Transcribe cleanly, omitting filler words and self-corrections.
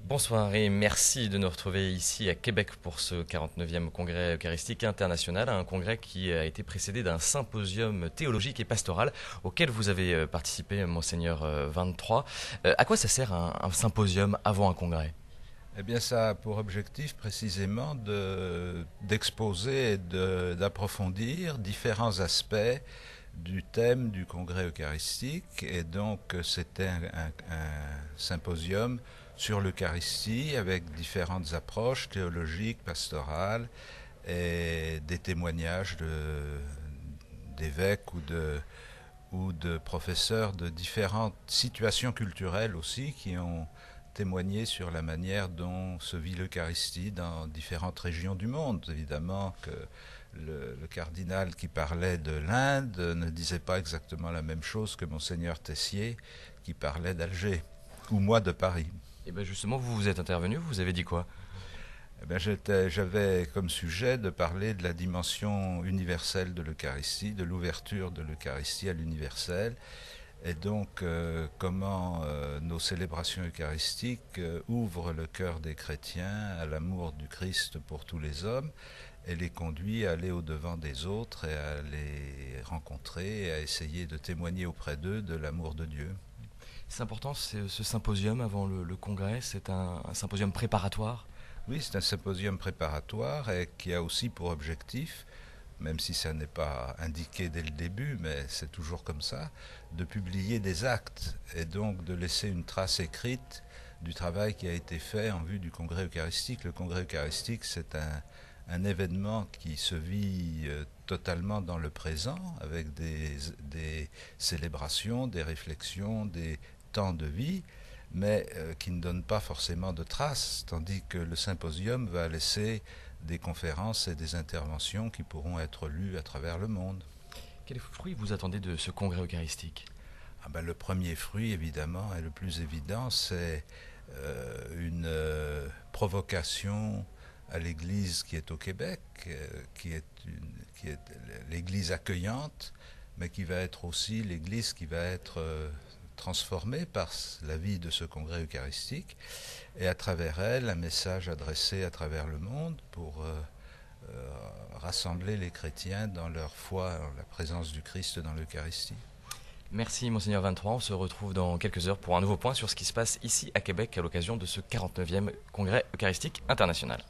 Bonsoir et merci de nous retrouver ici à Québec pour ce 49e congrès eucharistique international, un congrès qui a été précédé d'un symposium théologique et pastoral auquel vous avez participé, Monseigneur 23. À quoi ça sert un symposium avant un congrès? Eh bien, ça a pour objectif précisément d'exposer et d'approfondir différents aspects du thème du congrès eucharistique. Et donc, c'était un symposium sur l'Eucharistie avec différentes approches théologiques, pastorales et des témoignages d'évêques ou de professeurs de différentes situations culturelles aussi qui ont témoigné sur la manière dont se vit l'Eucharistie dans différentes régions du monde. Évidemment que le cardinal qui parlait de l'Inde ne disait pas exactement la même chose que Monseigneur Tessier qui parlait d'Alger, ou moi de Paris. Et bien justement, vous êtes intervenu, vous avez dit quoi? Eh bien, j'avais comme sujet de parler de la dimension universelle de l'Eucharistie, de l'ouverture de l'Eucharistie à l'universel, et donc comment nos célébrations eucharistiques ouvrent le cœur des chrétiens à l'amour du Christ pour tous les hommes et les conduit à aller au-devant des autres et à les rencontrer et à essayer de témoigner auprès d'eux de l'amour de Dieu. C'est important ce symposium avant le congrès, c'est un symposium préparatoire. Oui, c'est un symposium préparatoire et qui a aussi pour objectif, même si ça n'est pas indiqué dès le début, mais c'est toujours comme ça, de publier des actes et donc de laisser une trace écrite du travail qui a été fait en vue du congrès eucharistique. Le congrès eucharistique, c'est un événement qui se vit totalement dans le présent, avec des célébrations, des réflexions, des temps de vie, mais qui ne donne pas forcément de traces, tandis que le symposium va laisser des conférences et des interventions qui pourront être lues à travers le monde. Quel fruit vous attendez de ce congrès eucharistique? Le premier fruit, évidemment, et le plus évident, c'est une provocation à l'Église qui est au Québec, qui est l'Église accueillante, mais qui va être aussi l'Église qui va être transformée par la vie de ce congrès eucharistique, et à travers elle, un message adressé à travers le monde pour rassembler les chrétiens dans leur foi en la présence du Christ dans l'Eucharistie. Merci Monseigneur 23, on se retrouve dans quelques heures pour un nouveau point sur ce qui se passe ici à Québec à l'occasion de ce 49e congrès eucharistique international.